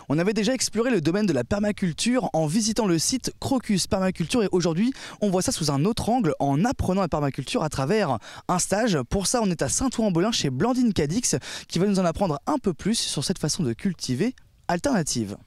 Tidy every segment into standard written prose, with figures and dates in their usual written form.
On avait déjà exploré le domaine de la permaculture en visitant le site Crocus Permaculture et aujourd'hui on voit ça sous un autre angle en apprenant la permaculture à travers un stage. Pour ça on est à Saint-Ouen-en-Belin chez Blandine Cadix qui va nous en apprendre un peu plus sur cette façon de cultiver alternative.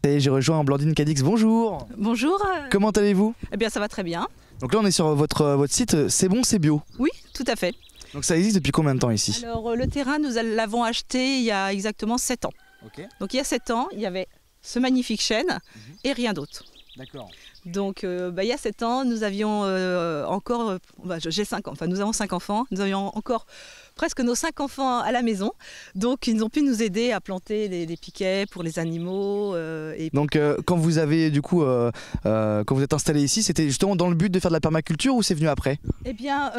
Et j'ai rejoint Blandine Cadix, bonjour. Bonjour. Comment allez-vous? Eh bien ça va très bien. Donc là on est sur votre site C'est bon c'est bio. Oui, tout à fait. Donc ça existe depuis combien de temps ici? Alors le terrain nous l'avons acheté il y a exactement 7 ans. Ok. Donc il y a 7 ans, il y avait ce magnifique chêne et rien d'autre. D'accord. Donc il y a 7 ans, nous avions encore, j'ai 5 ans, enfin nous avons 5 enfants, nous avions encore presque nos 5 enfants à la maison. Donc ils ont pu nous aider à planter des piquets pour les animaux. Donc quand vous avez du coup, quand vous êtes installé ici, c'était justement dans le but de faire de la permaculture ou c'est venu après? Eh bien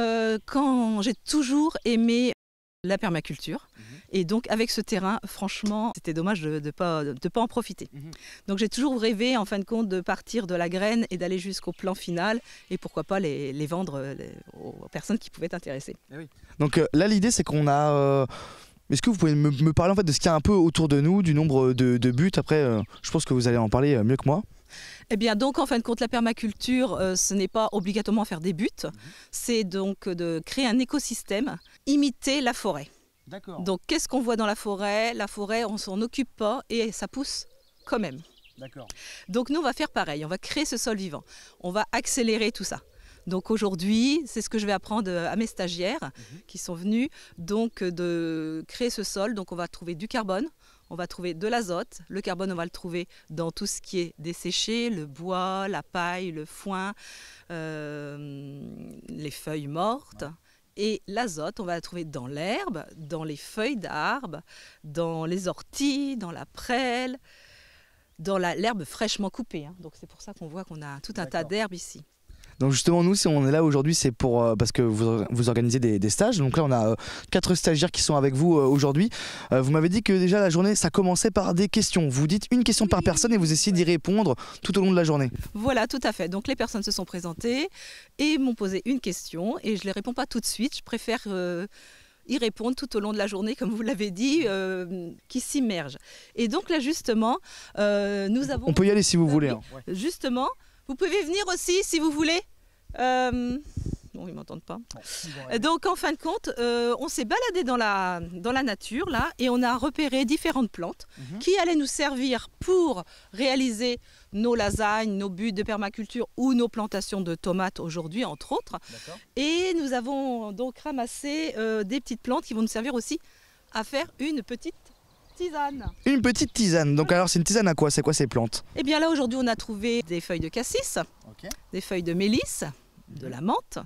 quand j'ai toujours aimé la permaculture. Et donc avec ce terrain, franchement, c'était dommage de ne pas en profiter. Donc j'ai toujours rêvé en fin de compte de partir de la graine et d'aller jusqu'au plan final et pourquoi pas les vendre aux personnes qui pouvaient être intéressées. Donc là l'idée c'est qu'on a... Est-ce que vous pouvez me parler en fait de ce qu'il y a un peu autour de nous, du nombre de buts? Après je pense que vous allez en parler mieux que moi. Eh bien donc en fin de compte la permaculture ce n'est pas obligatoirement faire des buts, c'est donc de créer un écosystème, imiter la forêt. Donc qu'est-ce qu'on voit dans la forêt? La forêt on s'en occupe pas et ça pousse quand même. Donc nous on va faire pareil, on va créer ce sol vivant, on va accélérer tout ça. Donc aujourd'hui c'est ce que je vais apprendre à mes stagiaires qui sont venus, donc de créer ce sol. Donc on va trouver du carbone. On va trouver de l'azote. Le carbone, on va le trouver dans tout ce qui est desséché, le bois, la paille, le foin, les feuilles mortes. Et l'azote, on va le trouver dans l'herbe, dans les feuilles d'arbres, dans les orties, dans la prêle, dans l'herbe fraîchement coupée. Donc c'est pour ça qu'on voit qu'on a tout un tas d'herbes ici. Donc justement nous si on est là aujourd'hui c'est pour parce que vous organisez des stages. Donc là on a 4 stagiaires qui sont avec vous aujourd'hui. Vous m'avez dit que déjà la journée ça commençait par des questions. Vous dites une question par personne et vous essayez d'y répondre tout au long de la journée. Voilà, tout à fait. Donc les personnes se sont présentées et m'ont posé une question et je ne les réponds pas tout de suite. Je préfère y répondre tout au long de la journée, comme vous l'avez dit, qui s'immergent. Et donc là justement, nous avons... On peut y aller si vous voulez. Hein. Justement, vous pouvez venir aussi si vous voulez. Bon, ils m'entendent pas. Donc en fin de compte, on s'est baladé dans la nature là et on a repéré différentes plantes qui allaient nous servir pour réaliser nos lasagnes, nos buts de permaculture ou nos plantations de tomates aujourd'hui entre autres. Et nous avons donc ramassé des petites plantes qui vont nous servir aussi à faire une petite tisane. Une petite tisane. Donc alors c'est une tisane à quoi? C'est quoi ces plantes? Eh bien là aujourd'hui on a trouvé des feuilles de cassis, des feuilles de mélisse, de la menthe.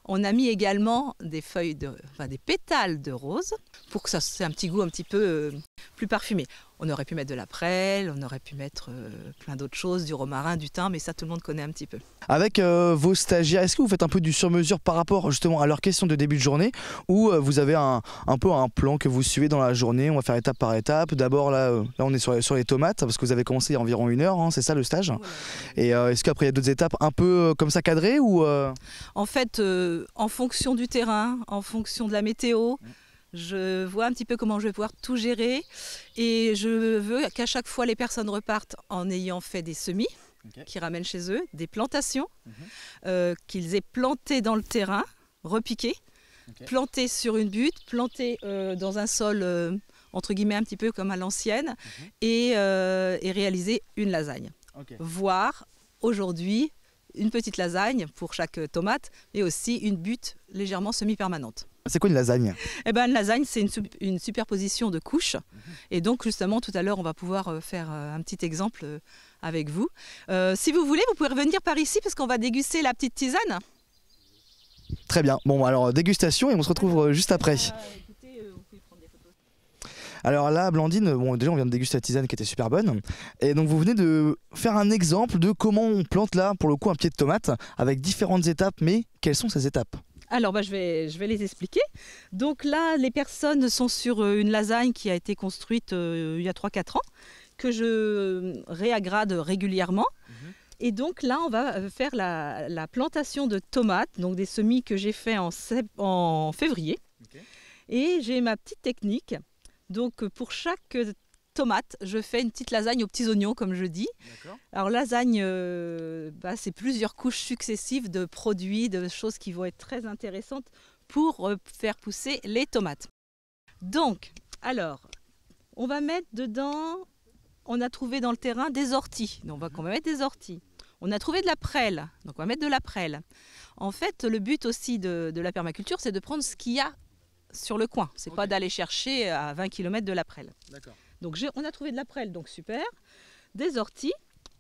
On a mis également des des pétales de rose pour que ça ait un petit goût un petit peu plus parfumé. On aurait pu mettre de la prêle, on aurait pu mettre plein d'autres choses, du romarin, du thym, mais ça tout le monde connaît un petit peu. Avec vos stagiaires, est-ce que vous faites un peu du sur-mesure par rapport justement à leurs questions de début de journée ou vous avez un peu un plan que vous suivez dans la journée? On va faire étape par étape. D'abord là on est sur les tomates parce que vous avez commencé il y a environ 1 heure, hein, c'est ça le stage? Et est-ce qu'après il y a d'autres étapes un peu comme ça cadrées ou En fait, en fonction du terrain, en fonction de la météo, je vois un petit peu comment je vais pouvoir tout gérer et je veux qu'à chaque fois les personnes repartent en ayant fait des semis qu'ils ramènent chez eux, des plantations, qu'ils aient planté dans le terrain, repiqué, planté sur une butte, planté dans un sol entre guillemets un petit peu comme à l'ancienne et réaliser une lasagne. Voire aujourd'hui une petite lasagne pour chaque tomate et aussi une butte légèrement semi-permanente. C'est quoi une lasagne? Eh ben, une lasagne, c'est une superposition de couches. Et donc, justement, tout à l'heure, on va pouvoir faire un petit exemple avec vous. Si vous voulez, vous pouvez revenir par ici parce qu'on va déguster la petite tisane. Très bien. Bon, alors, dégustation et on se retrouve juste après. Écoutez, vous pouvez prendre des photos. Alors là, Blandine, bon, déjà, on vient de déguster la tisane qui était super bonne. Et donc, vous venez de faire un exemple de comment on plante là, pour le coup, un pied de tomate avec différentes étapes. Mais quelles sont ces étapes? Alors je vais les expliquer. Donc là, les personnes sont sur une lasagne qui a été construite il y a 3-4 ans, que je réagrade régulièrement. Et donc là, on va faire la plantation de tomates, donc des semis que j'ai fait en février. Et j'ai ma petite technique. Donc pour chaque tomate, je fais une petite lasagne aux petits oignons, comme je dis. Alors lasagne, c'est plusieurs couches successives de produits, de choses qui vont être très intéressantes pour faire pousser les tomates. Donc, alors, on va mettre dedans, on a trouvé dans le terrain des orties. Donc on va mettre des orties. On a trouvé de la prêle, donc on va mettre de la prêle. En fait, le but aussi de la permaculture, c'est de prendre ce qu'il y a sur le coin. C'est pas d'aller chercher à 20 km de la prêle. Donc on a trouvé de la prêle, donc super. Des orties.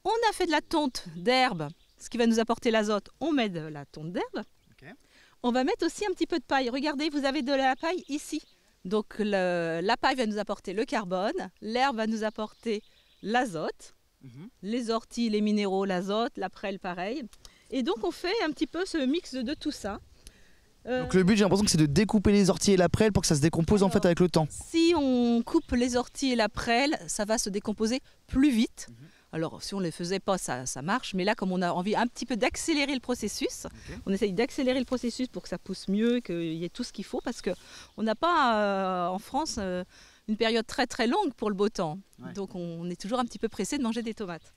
On a fait de la tonte d'herbe, ce qui va nous apporter l'azote. On met de la tonte d'herbe. On va mettre aussi un petit peu de paille. Regardez, vous avez de la paille ici. Donc la paille va nous apporter le carbone, l'herbe va nous apporter l'azote, les orties, les minéraux, l'azote, la prêle pareil. Et donc on fait un petit peu ce mix de tout ça. Donc le but, j'ai l'impression que c'est de découper les orties et la prêle pour que ça se décompose en fait avec le temps. Si on coupe les orties et la prêle, ça va se décomposer plus vite. Alors si on ne les faisait pas, ça marche. Mais là, comme on a envie un petit peu d'accélérer le processus, on essaye d'accélérer le processus pour que ça pousse mieux, qu'il y ait tout ce qu'il faut. Parce qu'on n'a pas en France une période très très longue pour le beau temps. Donc on est toujours un petit peu pressé de manger des tomates.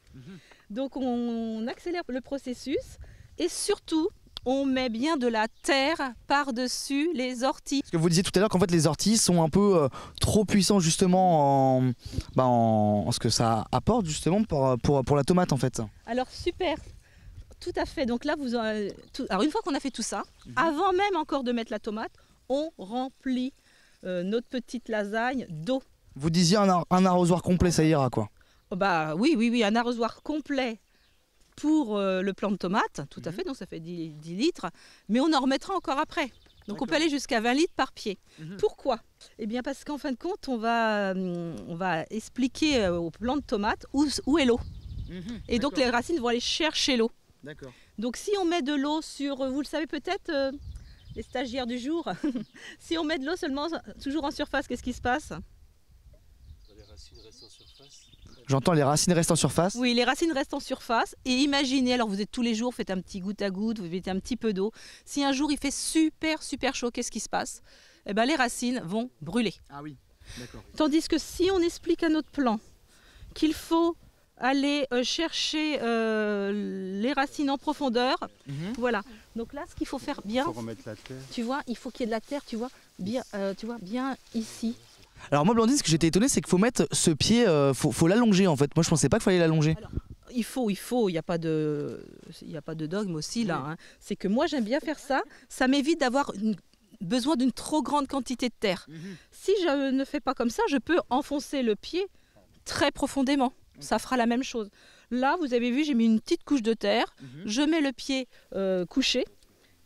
Donc on accélère le processus et surtout, on met bien de la terre par-dessus les orties. Parce que vous disiez tout à l'heure qu'en fait les orties sont un peu trop puissants justement en ce que ça apporte justement pour la tomate en fait. Alors super, tout à fait. Donc là, alors une fois qu'on a fait tout ça, avant même encore de mettre la tomate, on remplit notre petite lasagne d'eau. Vous disiez un arrosoir complet, ça ira quoi? Oui, un arrosoir complet. Pour le plant de tomate, tout à fait, donc ça fait 10 litres, mais on en remettra encore après. Donc on peut aller jusqu'à 20 litres par pied. Pourquoi? Eh bien parce qu'en fin de compte, on va expliquer au plant de tomate où est l'eau. Et donc les racines vont aller chercher l'eau. Donc si on met de l'eau sur, vous le savez peut-être, les stagiaires du jour, si on met de l'eau seulement toujours en surface, qu'est-ce qui se passe? Les racines restent en surface. J'entends les racines restent en surface. Oui, les racines restent en surface. Et imaginez, alors vous êtes tous les jours, faites un petit goutte à goutte, vous mettez un petit peu d'eau. Si un jour il fait super chaud, qu'est-ce qui se passe? Eh ben, les racines vont brûler. Ah oui, d'accord. Tandis que si on explique à notre plant qu'il faut aller chercher les racines en profondeur, voilà. Donc là, ce qu'il faut faire bien, il faut remettre la terre. Tu vois, il faut qu'il y ait de la terre, tu vois, bien ici. Alors moi Blandine, ce que j'étais étonné, c'est qu'il faut mettre ce pied, faut l'allonger en fait. Moi je pensais pas qu'il fallait l'allonger. Il faut, il n'y a pas de dogme aussi là. Hein. C'est que moi j'aime bien faire ça, ça m'évite d'avoir besoin d'une trop grande quantité de terre. Si je ne fais pas comme ça, je peux enfoncer le pied très profondément. Ça fera la même chose. Là, vous avez vu, j'ai mis une petite couche de terre, je mets le pied couché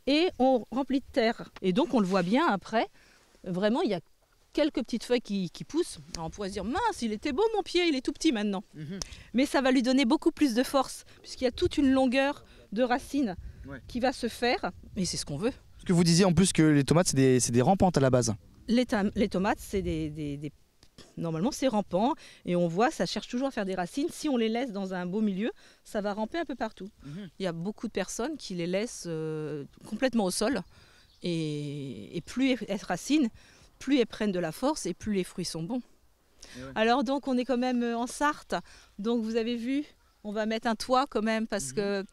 et on remplit de terre. Et donc on le voit bien après, vraiment il y a quelques petites feuilles qui poussent. Alors on pourrait se dire, mince, il était beau mon pied, il est tout petit maintenant. Mais ça va lui donner beaucoup plus de force, puisqu'il y a toute une longueur de racines qui va se faire, et c'est ce qu'on veut. Parce que vous disiez en plus que les tomates, c'est des rampantes à la base. Les tomates, c'est normalement c'est rampant, et on voit, ça cherche toujours à faire des racines. Si on les laisse dans un beau milieu, ça va ramper un peu partout. Il y a beaucoup de personnes qui les laissent complètement au sol, et plus elles racinent, plus elles prennent de la force et plus les fruits sont bons. Alors donc on est quand même en Sarthe, donc vous avez vu, on va mettre un toit quand même parce que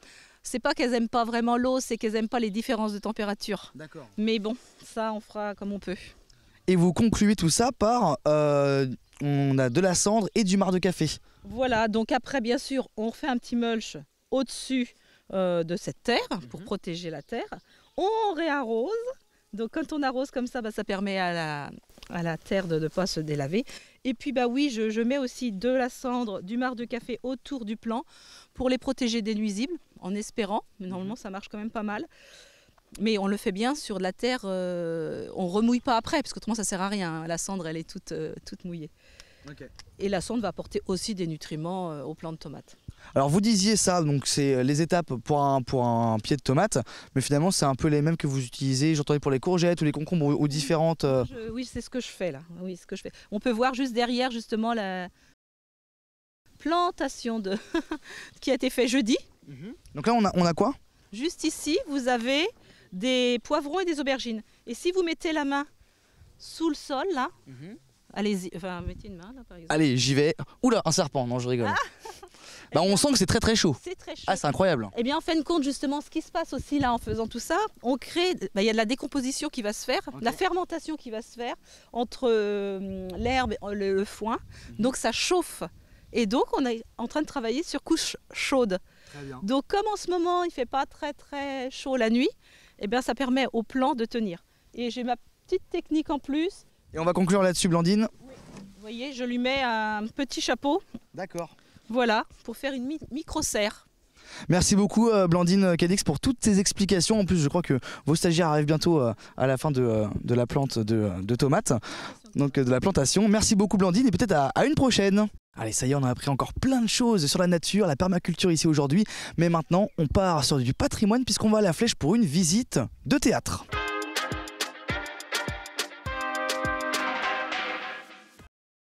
c'est pas qu'elles aiment pas vraiment l'eau, c'est qu'elles aiment pas les différences de température. Mais bon, ça on fera comme on peut. Et vous concluez tout ça par, on a de la cendre et du marc de café. Voilà, donc après bien sûr on fait un petit mulch au-dessus de cette terre pour protéger la terre. On réarrose. Donc quand on arrose comme ça, ça permet à la terre de ne pas se délaver. Et puis oui, je mets aussi de la cendre, du marc de café autour du plant pour les protéger des nuisibles, en espérant. Mais normalement ça marche quand même pas mal. Mais on le fait bien sur de la terre, on remouille pas après, parce qu'autrement ça sert à rien. La cendre elle est toute mouillée. Et la cendre va apporter aussi des nutriments aux plants de tomates. Alors vous disiez ça, donc c'est les étapes pour un pied de tomate, mais finalement c'est un peu les mêmes que vous utilisez, j'entendais pour les courgettes ou les concombres ou différentes... Oui, c'est ce que je fais là. Oui, ce que je fais. On peut voir juste derrière justement la plantation qui a été faite jeudi. Donc là on a quoi? Juste ici, vous avez des poivrons et des aubergines. Et si vous mettez la main sous le sol là, Allez-y, enfin mettez une main là par exemple. Allez, j'y vais. Oula, un serpent, non je rigole. Bah, on sent que c'est très très chaud. C'est très chaud. Ah, c'est incroyable. Eh bien, en fin de compte, justement, ce qui se passe aussi là en faisant tout ça, on crée, il y a de la décomposition qui va se faire, Ok. la fermentation qui va se faire entre l'herbe et le foin. Donc ça chauffe. Et donc on est en train de travailler sur couche chaude. Très bien. Donc comme en ce moment il fait pas très très chaud la nuit, eh bien ça permet au plant de tenir. Et j'ai ma petite technique en plus. Et on va conclure là-dessus, Blandine. Vous voyez, je lui mets un petit chapeau, D'accord. voilà, pour faire une micro-serre. Merci beaucoup Blandine Cadix pour toutes ces explications. En plus, je crois que vos stagiaires arrivent bientôt à la fin de la plante de tomates, donc de la plantation. Merci beaucoup Blandine et peut-être à une prochaine. Allez, ça y est, on a appris encore plein de choses sur la nature, la permaculture ici aujourd'hui. Mais maintenant, on part sur du patrimoine puisqu'on va à la Flèche pour une visite de théâtre.